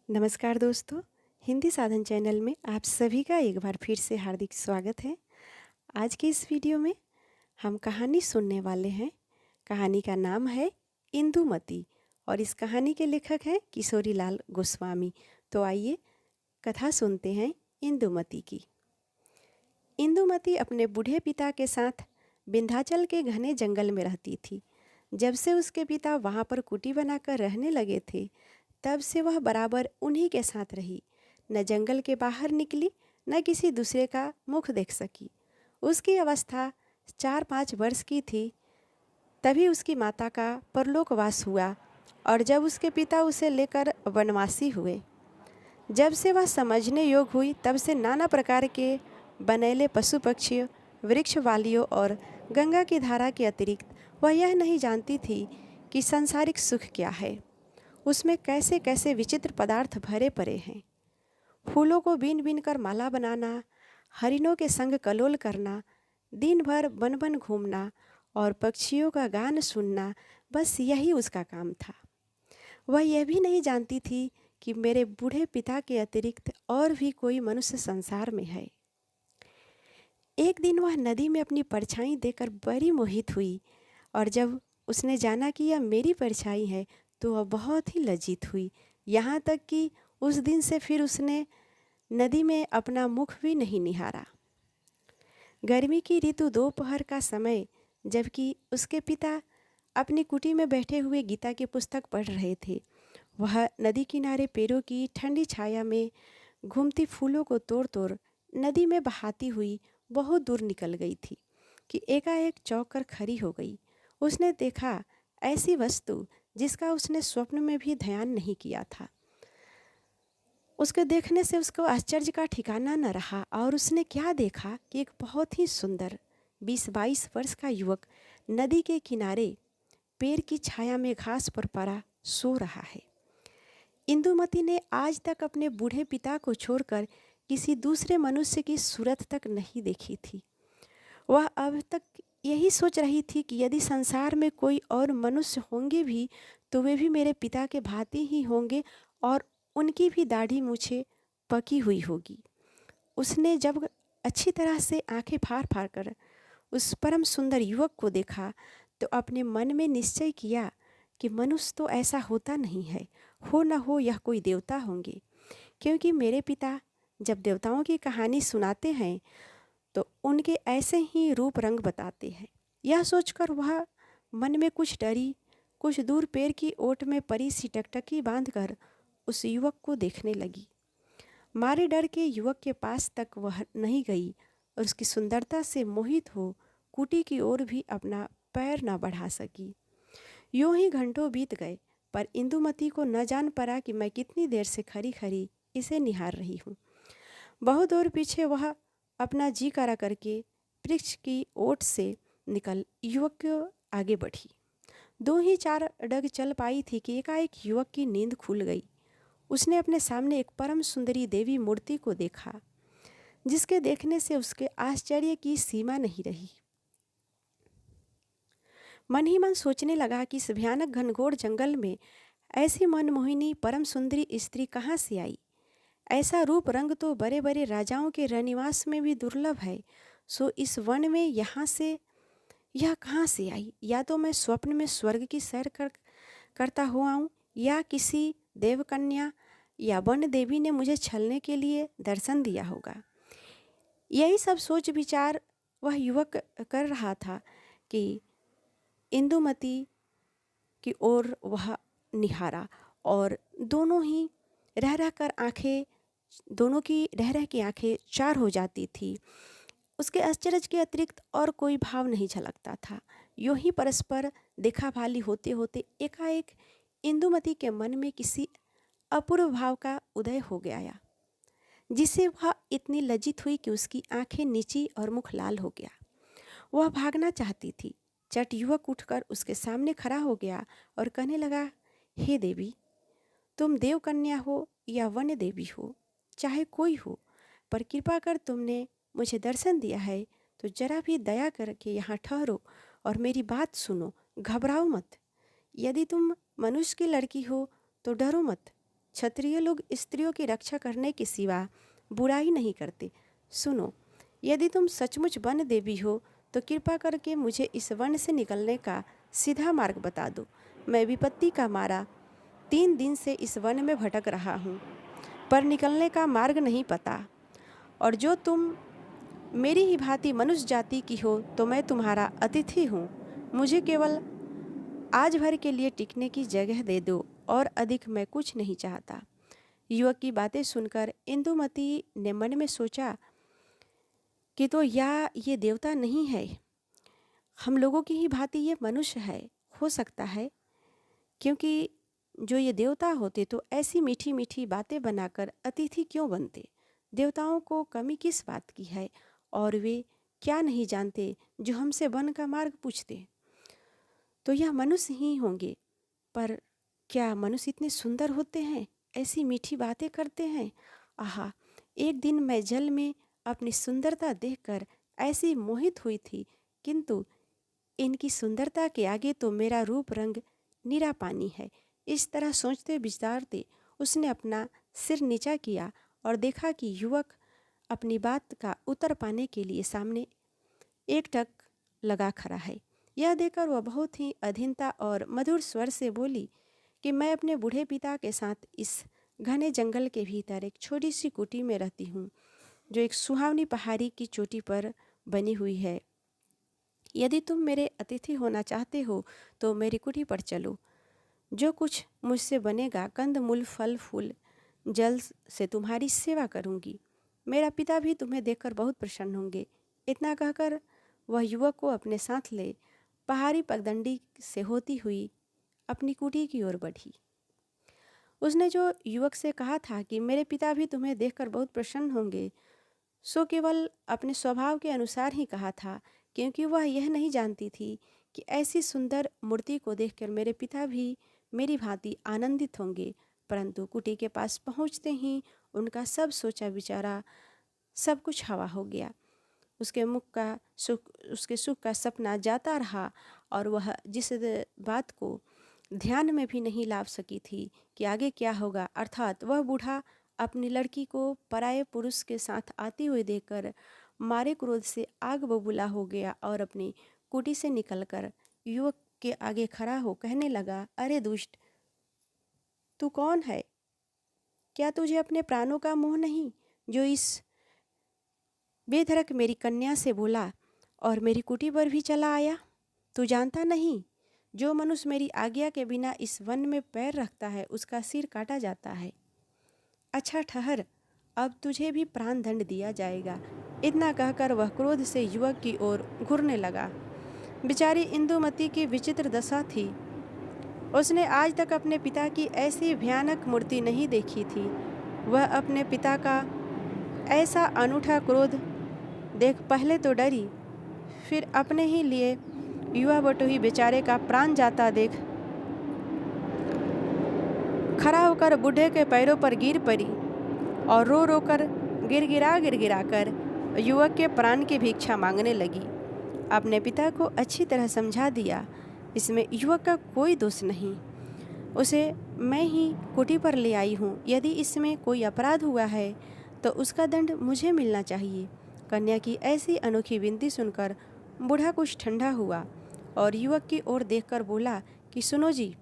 नमस्कार दोस्तों, हिंदी साधन चैनल में आप सभी का एक बार फिर से हार्दिक स्वागत है। आज की इस वीडियो में हम कहानी सुनने वाले हैं। कहानी का नाम है इंदुमती और इस कहानी के लेखक हैं किशोरी लाल गोस्वामी। तो आइए कथा सुनते हैं इंदुमती की। इंदुमती अपने बूढ़े पिता के साथ विंध्याचल के घने जंगल में रहती थी। जब से उसके पिता वहाँ पर कुटी बनाकर रहने लगे थे, तब से वह बराबर उन्हीं के साथ रही। न जंगल के बाहर निकली, न किसी दूसरे का मुख देख सकी। उसकी अवस्था 4-5 वर्ष की थी, तभी उसकी माता का परलोकवास हुआ और जब उसके पिता उसे लेकर वनवासी हुए। जब से वह समझने योग्य हुई, तब से नाना प्रकार के बनेले पशु पक्षियों, वृक्ष वालियों और गंगा की धारा के अतिरिक्त वह यह नहीं जानती थी कि सांसारिक सुख क्या है। उसमें कैसे कैसे विचित्र पदार्थ भरे पड़े हैं। फूलों को बीन बीन कर माला बनाना, हरिणों के संग कलोल करना, दिन भर वन वन घूमना और पक्षियों का गान सुनना, बस यही उसका काम था। वह यह भी नहीं जानती थी कि मेरे बूढ़े पिता के अतिरिक्त और भी कोई मनुष्य संसार में है। एक दिन वह नदी में अपनी परछाई देखकर बड़ी मोहित हुई और जब उसने जाना कि यह मेरी परछाई है, तो वह बहुत ही लज्जित हुई। यहाँ तक कि उस दिन से फिर उसने नदी में अपना मुख भी नहीं निहारा। गर्मी की ऋतु दोपहर का समय, जबकि उसके पिता अपनी कुटी में बैठे हुए गीता की पुस्तक पढ़ रहे थे, वह नदी किनारे पेड़ों की ठंडी छाया में घूमती फूलों को तोड़ तोड़ नदी में बहाती हुई बहुत दूर निकल गई थी कि एकाएक चौंक कर खड़ी हो गई। उसने देखा ऐसी वस्तु जिसका उसने स्वप्न में भी ध्यान नहीं किया था। उसके देखने से उसको आश्चर्य का ठिकाना न रहा और उसने क्या देखा कि एक बहुत ही सुंदर 20-22 वर्ष का युवक नदी के किनारे पेड़ की छाया में घास पर पड़ा सो रहा है। इंदुमती ने आज तक अपने बूढ़े पिता को छोड़कर किसी दूसरे मनुष्य की सूरत तक नहीं देखी थी। वह अब तक यही सोच रही थी कि यदि संसार में कोई और मनुष्य होंगे भी, तो वे भी मेरे पिता के भांति ही होंगे और उनकी भी दाढ़ी मूछें पकी हुई होगी। उसने जब अच्छी तरह से आंखें फाड़ फाड़ कर उस परम सुंदर युवक को देखा, तो अपने मन में निश्चय किया कि मनुष्य तो ऐसा होता नहीं है, हो न हो यह कोई देवता होंगे, क्योंकि मेरे पिता जब देवताओं की कहानी सुनाते हैं तो उनके ऐसे ही रूप रंग बताते हैं। यह सोचकर वह मन में कुछ डरी, कुछ दूर पेड़ की ओट में परी सी टकटकी बांधकर उस युवक को देखने लगी। मारे डर के युवक के पास तक वह नहीं गई और उसकी सुंदरता से मोहित हो कुटी की ओर भी अपना पैर न बढ़ा सकी। यूं ही घंटों बीत गए, पर इंदुमती को न जान पड़ा कि मैं कितनी देर से खड़ी खड़ी इसे निहार रही हूँ। बहुत दूर पीछे वह अपना जी करा करके वृक्ष की ओट से निकल युवक को आगे बढ़ी। 2 ही 4 डग चल पाई थी कि एकाएक युवक की नींद खुल गई। उसने अपने सामने एक परम सुंदरी देवी मूर्ति को देखा, जिसके देखने से उसके आश्चर्य की सीमा नहीं रही। मन ही मन सोचने लगा कि इस भयानक घनघोर जंगल में ऐसी मनमोहिनी परम सुंदरी स्त्री कहाँ से आई। ऐसा रूप रंग तो बड़े बड़े राजाओं के रनिवास में भी दुर्लभ है, सो इस वन में यह कहाँ से आई। या तो मैं स्वप्न में स्वर्ग की सैर करता हुआ आऊँ, या किसी देवकन्या या वन देवी ने मुझे छलने के लिए दर्शन दिया होगा। यही सब सोच विचार वह युवक कर रहा था कि इंदुमती की ओर वह निहारा और दोनों की रह रह की आंखें चार हो जाती थी। उसके आश्चर्य के अतिरिक्त और कोई भाव नहीं झलकता था। यूं ही परस्पर देखा भाली होते होते एकाएक इंदुमती के मन में किसी अपूर्व भाव का उदय हो गया, जिससे वह इतनी लज्जित हुई कि उसकी आंखें नीची और मुख लाल हो गया। वह भागना चाहती थी। चट युवक उठकर उसके सामने खड़ा हो गया और कहने लगा, हे देवी, तुम देवकन्या हो या वन देवी हो, चाहे कोई हो, पर कृपा कर तुमने मुझे दर्शन दिया है तो जरा भी दया करके यहाँ ठहरो और मेरी बात सुनो। घबराओ मत। यदि तुम मनुष्य की लड़की हो तो डरो मत। क्षत्रिय लोग स्त्रियों की रक्षा करने के सिवा बुराई नहीं करते। सुनो, यदि तुम सचमुच वन देवी हो तो कृपा करके मुझे इस वन से निकलने का सीधा मार्ग बता दो। मैं विपत्ति का मारा 3 दिन से इस वन में भटक रहा हूँ, पर निकलने का मार्ग नहीं पता। और जो तुम मेरी ही भांति मनुष्य जाति की हो तो मैं तुम्हारा अतिथि हूँ। मुझे केवल आज भर के लिए टिकने की जगह दे दो और अधिक मैं कुछ नहीं चाहता। युवक की बातें सुनकर इंदुमती ने मन में सोचा कि तो या ये देवता नहीं है, हम लोगों की ही भांति ये मनुष्य है। हो सकता है, क्योंकि जो ये देवता होते तो ऐसी मीठी मीठी बातें बनाकर अतिथि क्यों बनते। देवताओं को कमी किस बात की है, और वे क्या नहीं जानते जो हमसे वन का मार्ग पूछते। तो यह मनुष्य ही होंगे, पर क्या मनुष्य इतने सुंदर होते हैं, ऐसी मीठी बातें करते हैं। आहा, एक दिन मैं जल में अपनी सुंदरता देखकर ऐसी मोहित हुई थी, किंतु इनकी सुंदरता के आगे तो मेरा रूप रंग नीरा पानी है। इस तरह सोचते विचारते उसने अपना सिर नीचा किया और देखा कि युवक अपनी बात का उत्तर पाने के लिए सामने एकटक लगा खड़ा है। यह देखकर वह बहुत ही अधीनता और मधुर स्वर से बोली कि मैं अपने बूढ़े पिता के साथ इस घने जंगल के भीतर एक छोटी सी कुटी में रहती हूँ, जो एक सुहावनी पहाड़ी की चोटी पर बनी हुई है। यदि तुम मेरे अतिथि होना चाहते हो तो मेरी कुटी पर चलो। जो कुछ मुझसे बनेगा, कंद मूल फल फूल जल से तुम्हारी सेवा करूँगी। मेरा पिता भी तुम्हें देखकर बहुत प्रसन्न होंगे। इतना कहकर वह युवक को अपने साथ ले पहाड़ी पगडंडी से होती हुई अपनी कुटी की ओर बढ़ी। उसने जो युवक से कहा था कि मेरे पिता भी तुम्हें देखकर बहुत प्रसन्न होंगे, सो केवल अपने स्वभाव के अनुसार ही कहा था, क्योंकि वह यह नहीं जानती थी कि ऐसी सुंदर मूर्ति को देखकर मेरे पिता भी मेरी भांति आनंदित होंगे। परंतु कुटी के पास पहुंचते ही उनका सब सोचा विचारा सब कुछ हवा हो गया। उसके सुख का सपना जाता रहा और वह जिस बात को ध्यान में भी नहीं ला सकी थी कि आगे क्या होगा, अर्थात वह बूढ़ा अपनी लड़की को पराये पुरुष के साथ आती हुई देखकर मारे क्रोध से आग बबूला हो गया और अपनी कुटी से निकलकर युवक के आगे खड़ा हो कहने लगा, अरे दुष्ट, तू कौन है? क्या तुझे अपने प्राणों का मोह नहीं, जो इस बेधड़क मेरी कन्या से बोला और मेरी कुटी पर भी चला आया? तू जानता नहीं, जो मनुष्य मेरी आज्ञा के बिना इस वन में पैर रखता है उसका सिर काटा जाता है। अच्छा ठहर, अब तुझे भी प्राण दंड दिया जाएगा। इतना कहकर वह क्रोध से युवक की ओर घूरने लगा। बेचारी इंदुमती की विचित्र दशा थी। उसने आज तक अपने पिता की ऐसी भयानक मूर्ति नहीं देखी थी। वह अपने पिता का ऐसा अनूठा क्रोध देख पहले तो डरी, फिर अपने ही लिए युवा बटोही बेचारे का प्राण जाता देख खड़ा होकर बूढ़े के पैरों पर गिर पड़ी और रो रो कर गिड़गिड़ा कर युवक के प्राण की भिक्षा मांगने लगी। अपने पिता को अच्छी तरह समझा दिया, इसमें युवक का कोई दोष नहीं। उसे मैं ही कुटी पर ले आई हूँ। यदि इसमें कोई अपराध हुआ है तो उसका दंड मुझे मिलना चाहिए। कन्या की ऐसी अनोखी विनती सुनकर बूढ़ा कुछ ठंडा हुआ और युवक की ओर देखकर बोला कि सुनो जी,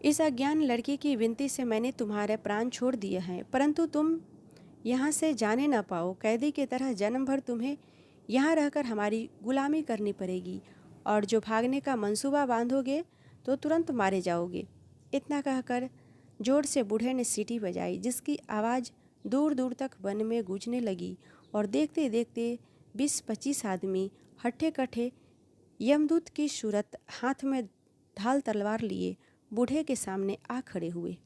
इस अज्ञान लड़की की विनती से मैंने तुम्हारे प्राण छोड़ दिए हैं, परंतु तुम यहाँ से जाने ना पाओ। कैदी की तरह जन्म भर तुम्हें यहाँ रहकर हमारी गुलामी करनी पड़ेगी, और जो भागने का मंसूबा बांधोगे तो तुरंत मारे जाओगे। इतना कहकर जोर से बूढ़े ने सीटी बजाई, जिसकी आवाज़ दूर दूर तक वन में गूंजने लगी और देखते देखते 20-25 आदमी हट्ठे कट्ठे यमदूत की सूरत हाथ में ढाल तलवार लिए बूढ़े के सामने आ खड़े हुए।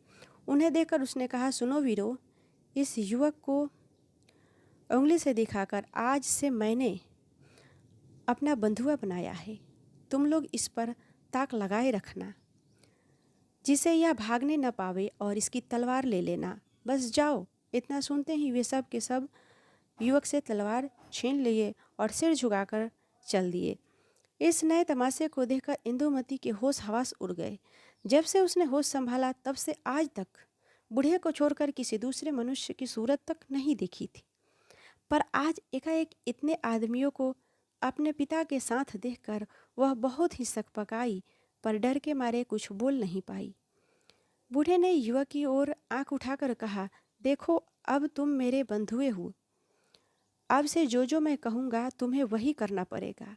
उन्हें देखकर उसने कहा, सुनो वीरो, इस युवक को उंगली से दिखाकर आज से मैंने अपना बंधुआ बनाया है। तुम लोग इस पर ताक लगाए रखना, जिसे यह भागने न पावे, और इसकी तलवार ले लेना। बस जाओ। इतना सुनते ही वे सब के सब युवक से तलवार छीन लिए और सिर झुकाकर चल दिए। इस नए तमाशे को देखकर इंदुमती के होश हवास उड़ गए। जब से उसने होश संभाला तब से आज तक बूढ़े को छोड़कर किसी दूसरे मनुष्य की सूरत तक नहीं देखी थी। पर आज एकाएक इतने आदमियों को अपने पिता के साथ देखकर वह बहुत ही सकपकाई, पर डर के मारे कुछ बोल नहीं पाई। बूढ़े ने युवक की ओर आंख उठाकर कहा, देखो अब तुम मेरे बंधुए हो, अब से जो मैं कहूँगा तुम्हें वही करना पड़ेगा।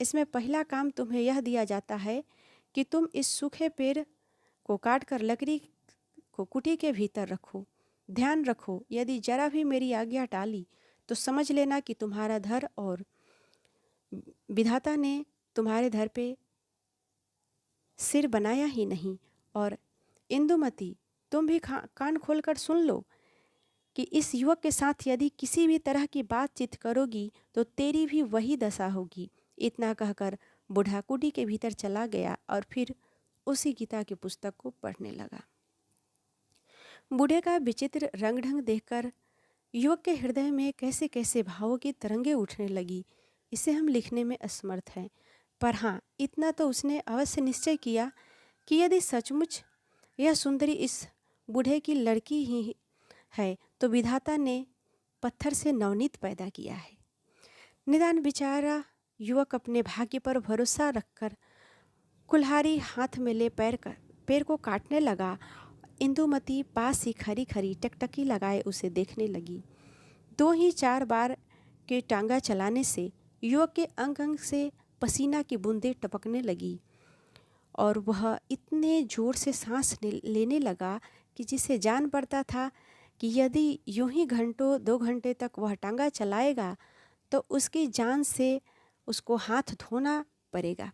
इसमें पहला काम तुम्हें यह दिया जाता है कि तुम इस सूखे पेड़ को काटकर लकड़ी को कुटी के भीतर रखो। ध्यान रखो, यदि जरा भी मेरी आज्ञा टाली तो समझ लेना कि तुम्हारा धर और विधाता ने तुम्हारे धर पे सिर बनाया ही नहीं। और इंदुमती, तुम भी कान खोलकर सुन लो कि इस युवक के साथ यदि किसी भी तरह की बातचीत करोगी तो तेरी भी वही दशा होगी। इतना कहकर बूढ़ा कुटी के भीतर चला गया और फिर उसी गीता की पुस्तक को पढ़ने लगा। बूढ़े का विचित्र रंग ढंग देखकर युवक के हृदय में कैसे कैसे भावों की तरंगें उठने लगी, इसे हम लिखने में असमर्थ हैं। पर हाँ, इतना तो उसने अवश्य निश्चय किया कि यदि सचमुच यह सुंदरी इस बूढ़े की लड़की ही है तो विधाता ने पत्थर से नवनीत पैदा किया है। निदान बेचारा युवक अपने भाग्य पर भरोसा रखकर कुल्हाड़ी हाथ में ले पैर को काटने लगा। इंदुमती पास ही खरी खरी टकटकी लगाए उसे देखने लगी। 2 ही 4 बार के टांगा चलाने से युवक के अंग अंग से पसीना की बूंदें टपकने लगी और वह इतने जोर से सांस लेने लगा कि जिसे जान पड़ता था कि यदि यूं ही घंटों 2 घंटे तक वह टांगा चलाएगा तो उसकी जान से उसको हाथ धोना पड़ेगा।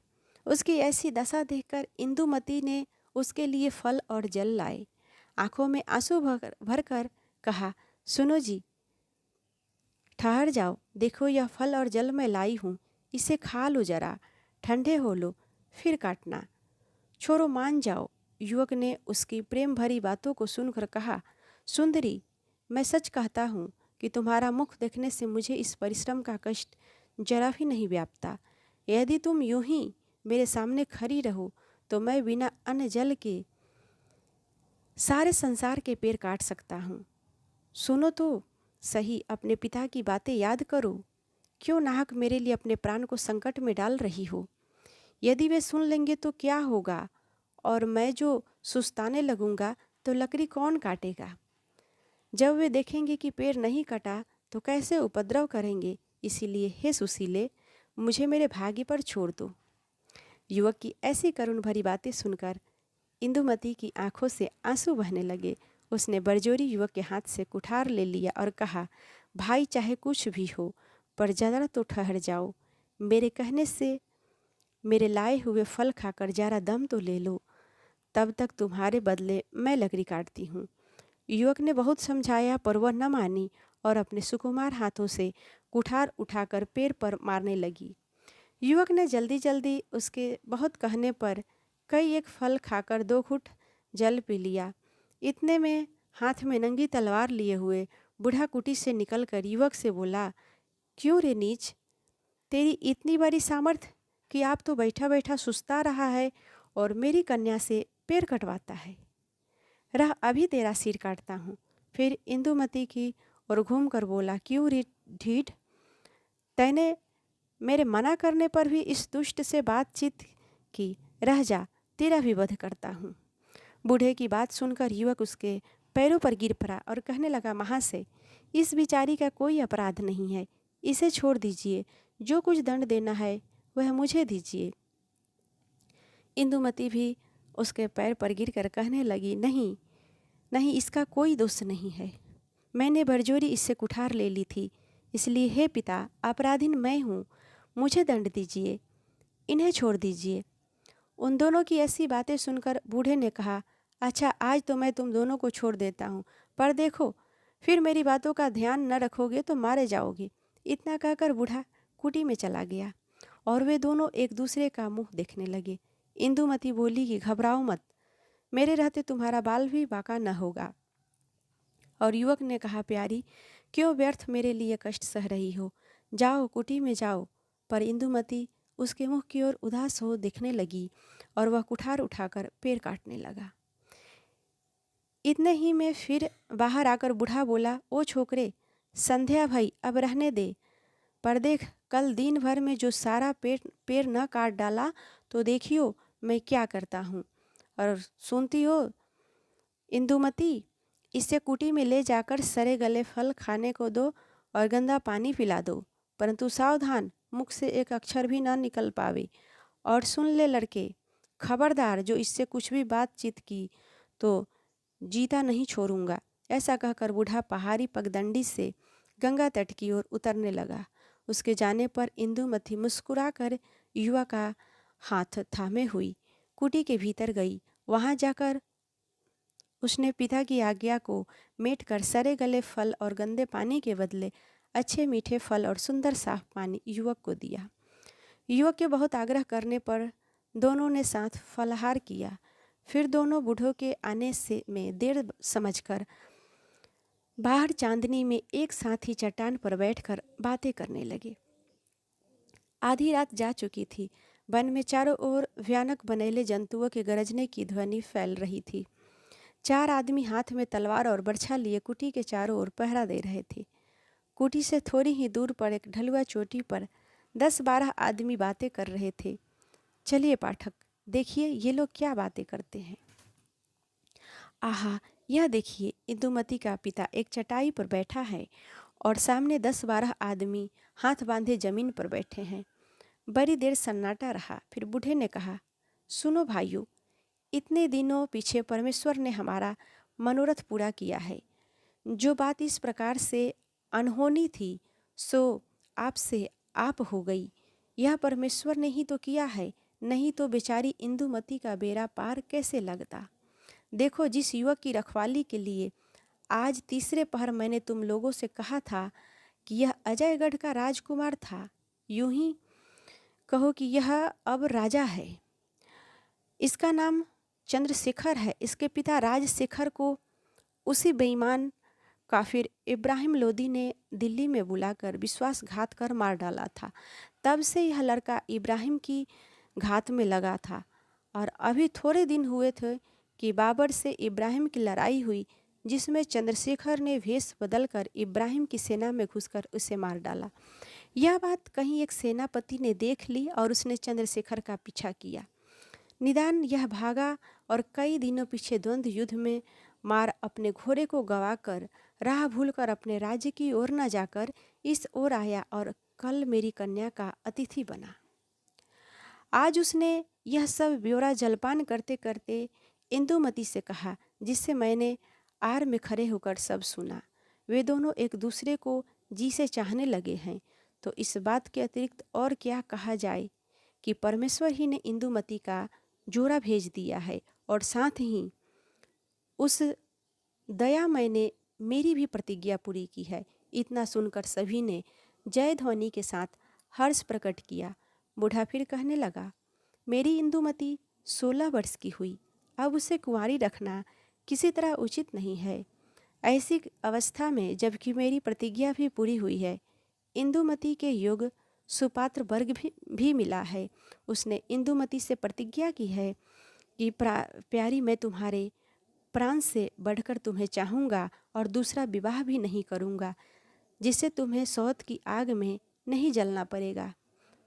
उसकी ऐसी दशा देखकर इंदुमती ने उसके लिए फल और जल लाए। आंखों में आंसू भरकर कहा, सुनो जी, ठहर जाओ, देखो यह फल और जल मैं लाई हूँ, इसे खा लो, जरा ठंडे हो लो, फिर काटना। छोरो मान जाओ। युवक ने उसकी प्रेम भरी बातों को सुनकर कहा, सुंदरी, मैं सच कहता हूँ कि तुम्हारा मुख देखने से मुझे इस परिश्रम का कष्ट जरा भी नहीं व्यापता। यदि तुम यूं ही मेरे सामने खड़ी रहो तो मैं बिना अन्न जल के सारे संसार के पेड़ काट सकता हूँ। सुनो तो सही, अपने पिता की बातें याद करो। क्यों नाहक मेरे लिए अपने प्राण को संकट में डाल रही हो? यदि वे सुन लेंगे तो क्या होगा? और मैं जो सुस्ताने लगूंगा तो लकड़ी कौन काटेगा? जब वे देखेंगे कि पेड़ नहीं कटा तो कैसे उपद्रव करेंगे। इसीलिए हे सुशीले, मुझे मेरे भाग्य पर छोड़ दो। युवक की ऐसी करुण भरी बातें सुनकर इंदुमती की आंखों से आंसू बहने लगे। उसने बरजोरी युवक के हाथ से कुठार ले लिया और कहा, भाई चाहे कुछ भी हो पर जरा तो ठहर जाओ। मेरे कहने से मेरे लाए हुए फल खाकर जरा दम तो ले लो, तब तक तुम्हारे बदले मैं लकड़ी काटती हूँ। युवक ने बहुत समझाया पर वह न मानी और अपने सुकुमार हाथों से कुठार उठाकर पैर पर मारने लगी। युवक ने जल्दी जल्दी उसके बहुत कहने पर कई एक फल खाकर 2 घूंट जल पी लिया। इतने में हाथ में नंगी तलवार लिए हुए बूढ़ा कुटी से निकलकर युवक से बोला, क्यों रे नीच, तेरी इतनी बड़ी सामर्थ कि आप तो बैठा बैठा सुस्ता रहा है और मेरी कन्या से पैर कटवाता है। रह, अभी तेरा सिर काटता हूँ। फिर इंदुमती की और घूम कर बोला, क्यों रे ढीठ, तैने मेरे मना करने पर भी इस दुष्ट से बातचीत की। रह जा, तेरा भी वध करता हूँ। बूढ़े की बात सुनकर युवक उसके पैरों पर गिर पड़ा और कहने लगा, महाशय, इस बिचारी का कोई अपराध नहीं है, इसे छोड़ दीजिए। जो कुछ दंड देना है वह मुझे दीजिए। इंदुमती भी उसके पैर पर गिरकर कहने लगी, नहीं नहीं, इसका कोई दोष नहीं है। मैंने बरजोरी इससे कुठार ले ली थी, इसलिए हे पिता, अपराधीन मैं हूँ, मुझे दंड दीजिए, इन्हें छोड़ दीजिए। उन दोनों की ऐसी बातें सुनकर बूढ़े ने कहा, अच्छा, आज तो मैं तुम दोनों को छोड़ देता हूँ, पर देखो फिर मेरी बातों का ध्यान न रखोगे तो मारे जाओगे। इतना कहकर बूढ़ा कुटी में चला गया और वे दोनों एक दूसरे का मुंह देखने लगे। इंदुमती बोली कि घबराओ मत, मेरे रहते तुम्हारा बाल भी बाका न होगा। और युवक ने कहा, प्यारी, क्यों व्यर्थ मेरे लिए कष्ट सह रही हो, जाओ कुटी में जाओ। पर इंदुमती उसके मुख की ओर उदास हो देखने लगी और वह कुठार उठाकर पेड़ काटने लगा। इतने ही में फिर बाहर आकर बूढ़ा बोला, ओ छोकरे, संध्या भई, अब रहने दे, पर देख कल दिन भर में जो सारा पेड़ न काट डाला तो देखियो मैं क्या करता हूँ। और सुनती हो इंदुमती, इसे कुटी में ले जाकर सरे गले फल खाने को दो और गंदा पानी पिला दो, परंतु सावधान, मुख से एक अक्षर भी ना निकल पावे। और सुन ले लड़के, खबरदार जो इससे कुछ भी बातचीत की तो जीता नहीं छोड़ूंगा। ऐसा कहकर बूढ़ा पहाड़ी पगडंडी से गंगा तट की ओर उतरने लगा। उसके जाने पर इंदुमती मुस्कुराकर युवा का हाथ थामे हुई कुटी के भीतर गई। वहां जाकर उसने पिता की आज्ञा को मेट कर सरे गले फल और गंदे पानी के बदले अच्छे मीठे फल और सुंदर साफ पानी युवक को दिया। युवक के बहुत आग्रह करने पर दोनों ने साथ फलाहार किया। फिर दोनों बूढ़ों के आने से में देर समझकर बाहर चांदनी में एक साथ ही चट्टान पर बैठकर बातें करने लगे। आधी रात जा चुकी थी। वन में चारों ओर भयानक बनेले जंतुओं के गरजने की ध्वनि फैल रही थी। 4 आदमी हाथ में तलवार और बर्छा लिए कुटी के चारों ओर पहरा दे रहे थे। कुटी से थोड़ी ही दूर पर एक ढलुआ चोटी पर 10-12 आदमी बातें कर रहे थे। चलिए पाठक, देखिए ये लोग क्या बातें करते हैं। आहा, यह देखिए, इंदुमती का पिता एक चटाई पर बैठा है और सामने 10-12 आदमी हाथ बांधे जमीन पर बैठे हैं। बड़ी देर सन्नाटा रहा। फिर बूढ़े ने कहा, सुनो भाइयों, इतने दिनों पीछे परमेश्वर ने हमारा मनोरथ पूरा किया है। जो बात इस प्रकार से अनहोनी थी सो आपसे आप हो गई। यह परमेश्वर ने ही तो किया है, नहीं तो बेचारी इंदुमती का बेड़ा पार कैसे लगता। देखो, जिस युवक की रखवाली के लिए आज तीसरे पहर मैंने तुम लोगों से कहा था कि यह अजयगढ़ का राजकुमार था, यूं ही कहो कि यह अब राजा है। इसका नाम चंद्रशेखर है। इसके पिता राजशेखर को उसी बेईमान काफिर इब्राहिम लोदी ने दिल्ली में बुलाकर विश्वासघात कर मार डाला था। तब से यह लड़का इब्राहिम की घात में लगा था और अभी थोड़े दिन हुए थे कि बाबर से इब्राहिम की लड़ाई हुई, जिसमें चंद्रशेखर ने वेश बदलकर इब्राहिम की सेना में घुसकर उसे मार डाला। यह बात कहीं एक सेनापति ने देख ली और उसने चंद्रशेखर का पीछा किया। निदान यह भागा और कई दिनों पीछे द्वंद्व युद्ध में मार अपने घोड़े को गवाकर राह भूलकर अपने राज्य की ओर न जाकर इस ओर आया और कल मेरी कन्या का अतिथि बना। आज उसने यह सब ब्यौरा जलपान करते करते इंदुमती से कहा, जिससे मैंने आर में खड़े होकर सब सुना। वे दोनों एक दूसरे को जी से चाहने लगे हैं। तो इस बात के अतिरिक्त और क्या कहा जाए कि परमेश्वर ही ने इंदुमती का जोड़ा भेज दिया है और साथ ही उस दयामय ने मेरी भी प्रतिज्ञा पूरी की है। इतना सुनकर सभी ने जय ध्वनि के साथ हर्ष प्रकट किया। बूढ़ा फिर कहने लगा, मेरी इंदुमती 16 वर्ष की हुई, अब उसे कुंवारी रखना किसी तरह उचित नहीं है। ऐसी अवस्था में जबकि मेरी प्रतिज्ञा भी पूरी हुई है, इंदुमती के योग्य सुपात्र वर्ग भी मिला है। उसने इंदुमती से प्रतिज्ञा की है कि प्यारी, मैं तुम्हारे प्राण से बढ़कर तुम्हें चाहूँगा और दूसरा विवाह भी नहीं करूँगा, जिससे तुम्हें सौत की आग में नहीं जलना पड़ेगा।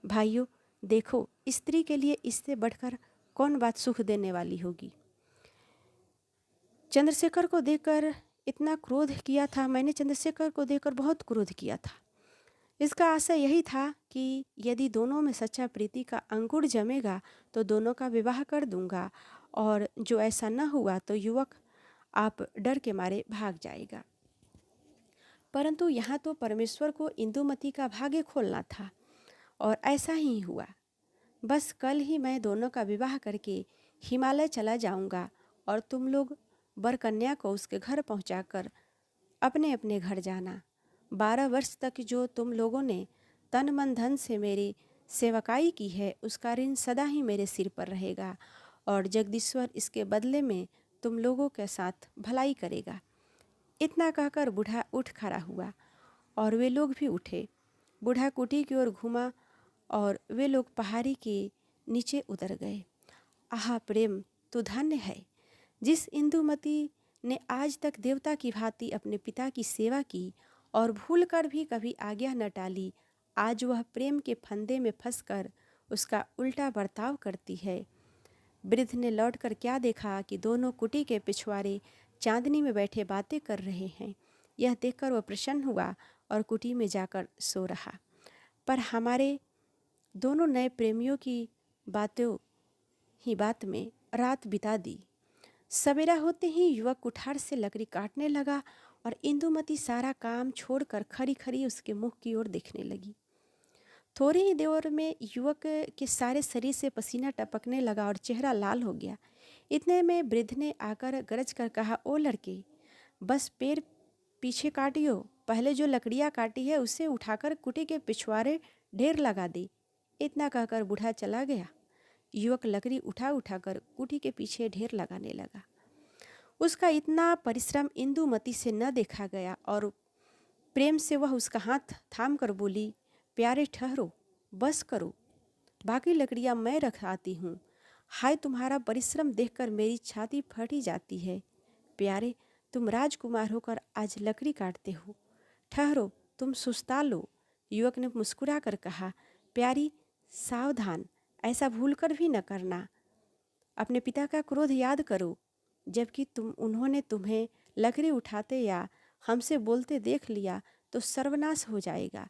भाइयों, देखो, स्त्री के लिए इससे बढ़कर कौन बात सुख देने वाली होगी। चंद्रशेखर को देखकर इतना क्रोध किया था मैंने, चंद्रशेखर को देखकर बहुत क्रोध किया था। इसका आशय यही था कि यदि दोनों में सच्चा प्रीति का अंकुर जमेगा तो दोनों का विवाह कर दूंगा, और जो ऐसा न हुआ तो युवक आप डर के मारे भाग जाएगा। परंतु यहाँ तो परमेश्वर को इंदुमती का भाग्य खोलना था और ऐसा ही हुआ। बस कल ही मैं दोनों का विवाह करके हिमालय चला जाऊंगा और तुम लोग वर कन्या को उसके घर पहुंचाकर अपने अपने घर जाना। 12 वर्ष तक जो तुम लोगों ने तन मन धन से मेरी सेवकाई की है, उसका ऋण सदा ही मेरे सिर पर रहेगा और जगदीश्वर इसके बदले में तुम लोगों के साथ भलाई करेगा। इतना कहकर बूढ़ा उठ खड़ा हुआ और वे लोग भी उठे। बूढ़ा कुटी की ओर घूमा और वे लोग पहाड़ी के नीचे उतर गए। आहा प्रेम तो धन्य है, जिस इंदुमती ने आज तक देवता की भांति अपने पिता की सेवा की और भूलकर भी कभी आज्ञा न टाली, आज वह प्रेम के फंदे में फंसकर उसका उल्टा बर्ताव करती है। वृद्ध ने लौटकर क्या देखा कि दोनों कुटी के पिछवाड़े चांदनी में बैठे बातें कर रहे हैं। यह देखकर वह प्रसन्न हुआ और कुटी में जाकर सो रहा। पर हमारे दोनों नए प्रेमियों की बात में रात बिता दी। सवेरा होते ही युवक कुठार से लकड़ी काटने लगा और इंदुमती सारा काम छोड़कर खरी खरी उसके मुख की ओर देखने लगी। थोड़ी ही देर में युवक के सारे शरीर से पसीना टपकने लगा और चेहरा लाल हो गया। इतने में वृद्ध ने आकर गरज कर कहा, ओ लड़के, बस पैर पीछे काटियो, पहले जो लकड़ियाँ काटी है उसे उठाकर कुटी के पिछवाड़े ढेर लगा दे। इतना कहकर बूढ़ा चला गया। युवक लकड़ी उठा कर कुटी के पीछे ढेर लगाने लगा। उसका इतना परिश्रम इंदुमती से न देखा गया और प्रेम से वह उसका हाथ थाम कर बोली, प्यारे ठहरो, बस करो, बाकी लकड़ियाँ मैं रख आती हूँ। हाय, तुम्हारा परिश्रम देखकर मेरी छाती फटी जाती है। प्यारे, तुम राजकुमार होकर आज लकड़ी काटते हो, ठहरो, तुम सुस्ता लो। युवक ने मुस्कुरा कर कहा, प्यारी सावधान, ऐसा भूलकर भी न करना। अपने पिता का क्रोध याद करो, जबकि उन्होंने तुम्हें लकड़ी उठाते या हमसे बोलते देख लिया तो सर्वनाश हो जाएगा।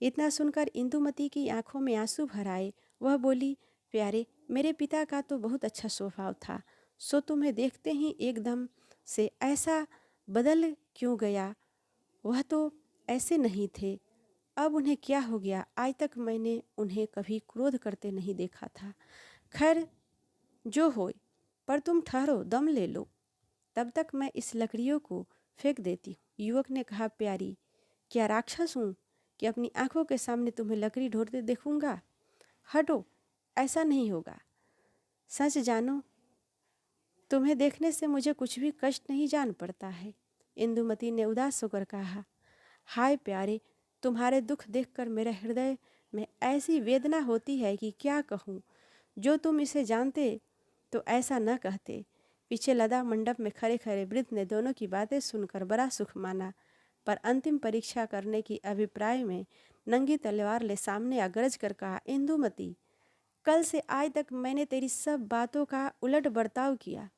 इतना सुनकर इंदुमती की आंखों में आंसू भर आए। वह बोली, प्यारे, मेरे पिता का तो बहुत अच्छा स्वभाव था, सो तुम्हें देखते ही एकदम से ऐसा बदल क्यों गया? वह तो ऐसे नहीं थे, अब उन्हें क्या हो गया? आज तक मैंने उन्हें कभी क्रोध करते नहीं देखा था। खैर जो हो, पर तुम ठहरो, दम ले लो, तब तक मैं इस लकड़ियों को फेंक देती हूँ। युवक ने कहा, प्यारी, क्या राक्षस हूँ कि अपनी आंखों के सामने तुम्हें लकड़ी ढोते देखूंगा? हटो, ऐसा नहीं होगा। सच जानो, तुम्हें देखने से मुझे कुछ भी कष्ट नहीं जान पड़ता है। इंदुमती ने उदास होकर कहा, हाय प्यारे, तुम्हारे दुख देखकर मेरे हृदय में ऐसी वेदना होती है कि क्या कहूँ। जो तुम इसे जानते तो ऐसा न कहते। पीछे लदा मंडप में खड़े खड़े वृद्ध ने दोनों की बातें सुनकर बड़ा सुख माना, पर अंतिम परीक्षा करने की अभिप्राय में नंगी तलवार ले सामने गरज कर कहा, इंदुमती, कल से आज तक मैंने तेरी सब बातों का उलट बर्ताव किया।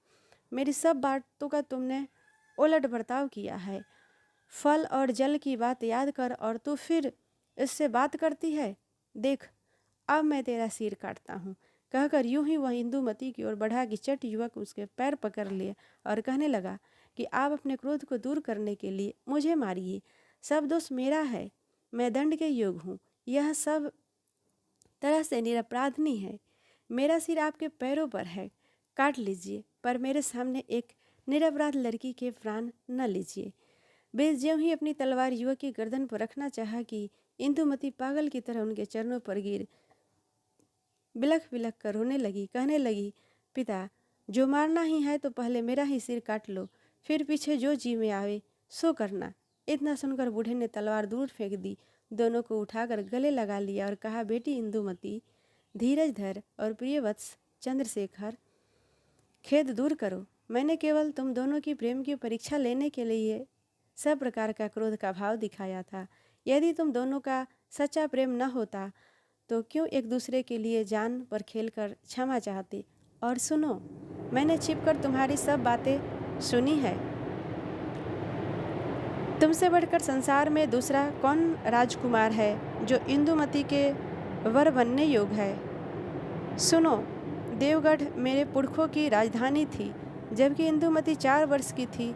मेरी सब बातों का तुमने उलट बर्ताव किया है। फल और जल की बात याद कर और तू फिर इससे बात करती है। देख, अब मैं तेरा सिर काटता हूँ। कहकर यूं ही वह इंदुमती की ओर बढ़ा कि चट युवक उसके पैर पकड़ लिए और कहने लगा कि आप अपने क्रोध को दूर करने के लिए मुझे मारिए। सब दोष मेरा है, मैं दंड के योग्य हूँ। यह सब तरह से निरपराधनी है। मेरा सिर आपके पैरों पर है, काट लीजिए, पर मेरे सामने एक निरपराध लड़की के प्राण न लीजिए। वे ज्यों ही अपनी तलवार युवक की गर्दन पर रखना चाहा कि इंदुमती पागल की तरह उनके चरणों पर गिर बिलख बिलख कर रोने लगी। कहने लगी, पिता, जो मारना ही है तो पहले मेरा ही सिर काट लो, फिर पीछे जो जी में आवे सो करना। इतना सुनकर बूढ़े ने तलवार दूर फेंक दी, दोनों को उठाकर गले लगा लिया और कहा, बेटी इंदुमती, धीरज धर और प्रिय वत्स चंद्रशेखर, खेद दूर करो। मैंने केवल तुम दोनों की प्रेम की परीक्षा लेने के लिए सब प्रकार का क्रोध का भाव दिखाया था। यदि तुम दोनों का सच्चा प्रेम न होता तो क्यों एक दूसरे के लिए जान पर खेलकर क्षमा चाहते? और सुनो, मैंने छिपकर तुम्हारी सब बातें सुनी है। तुमसे बढ़कर संसार में दूसरा कौन राजकुमार है जो इंदुमती के वर बनने योग्य है? सुनो, देवगढ़ मेरे पुरखों की राजधानी थी। जबकि इंदुमती 4 वर्ष की थी,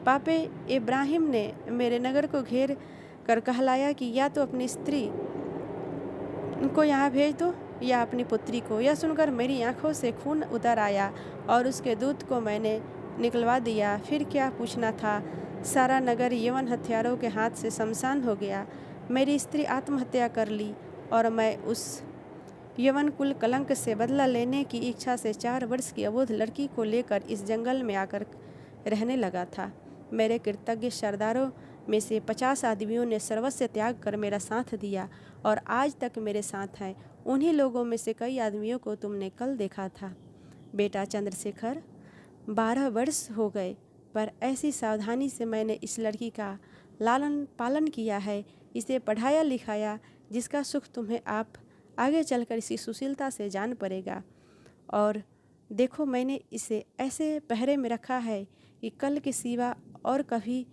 पापे इब्राहिम ने मेरे नगर को घेर कर कहलाया कि या तो अपनी स्त्री को यहाँ भेज दो या अपनी पुत्री को। यह सुनकर मेरी आंखों से खून उतर आया और उसके दूध को मैंने निकलवा दिया। फिर क्या पूछना था? सारा नगर यवन हथियारों के हाथ से शमशान हो गया। मेरी स्त्री आत्महत्या कर ली और मैं उस यवन कुल कलंक से बदला लेने की इच्छा से 4 वर्ष की अबोध लड़की को लेकर इस जंगल में आकर रहने लगा था। मेरे कृतज्ञ सरदारों में से 50 आदमियों ने सर्वस्व त्याग कर मेरा साथ दिया और आज तक मेरे साथ हैं। उन्हीं लोगों में से कई आदमियों को तुमने कल देखा था। बेटा चंद्रशेखर, 12 वर्ष हो गए, पर ऐसी सावधानी से मैंने इस लड़की का लालन पालन किया है, इसे पढ़ाया लिखाया, जिसका सुख तुम्हें आप आगे चलकर इसी सुशीलता से जान पड़ेगा। और देखो, मैंने इसे ऐसे पहरे में रखा है कि कल के सिवा और कभी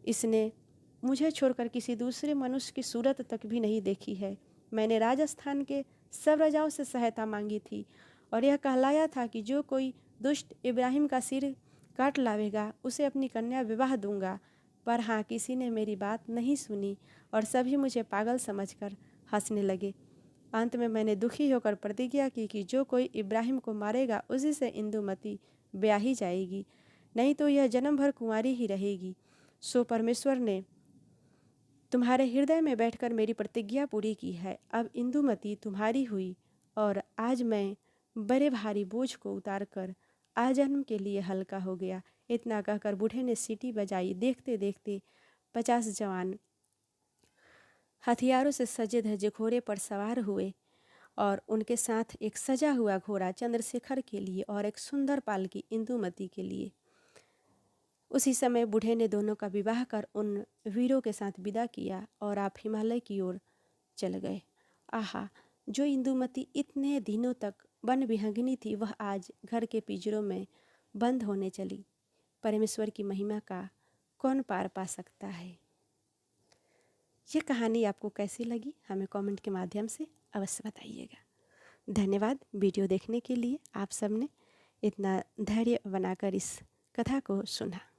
इसने मुझे छोड़कर किसी दूसरे मनुष्य की सूरत तक भी नहीं देखी है। मैंने राजस्थान के सब राजाओं से सहायता मांगी थी और यह कहलाया था कि जो कोई दुष्ट इब्राहिम का सिर काट लावेगा उसे अपनी कन्या विवाह दूंगा। पर हाँ, किसी ने मेरी बात नहीं सुनी और सभी मुझे पागल समझकर हंसने लगे। अंत में मैंने दुखी होकर प्रतिज्ञा की कि जो कोई इब्राहिम को मारेगा उसी से इंदुमती ब्याही जाएगी, नहीं तो यह जन्म भर कुंवारी ही रहेगी। सो परमेश्वर ने तुम्हारे हृदय में बैठकर मेरी प्रतिज्ञा पूरी की है। अब इंदुमती तुम्हारी हुई और आज मैं बड़े भारी बोझ को उतारकर आजन्म के लिए हल्का हो गया। इतना कहकर बूढ़े ने सीटी बजाई। देखते देखते 50 जवान हथियारों से सजे धजे घोड़े पर सवार हुए और उनके साथ एक सजा हुआ घोड़ा चंद्रशेखर के लिए और एक सुंदर पालकी इंदुमती के लिए। उसी समय बूढ़े ने दोनों का विवाह कर उन वीरों के साथ विदा किया और आप हिमालय की ओर चल गए। आहा, जो इंदुमती इतने दिनों तक वन विहंगिनी थी, वह आज घर के पिंजरों में बंद होने चली। परमेश्वर की महिमा का कौन पार पा सकता है। ये कहानी आपको कैसी लगी हमें कमेंट के माध्यम से अवश्य बताइएगा। धन्यवाद वीडियो देखने के लिए। आप सबने इतना धैर्य बनाकर इस कथा को सुना।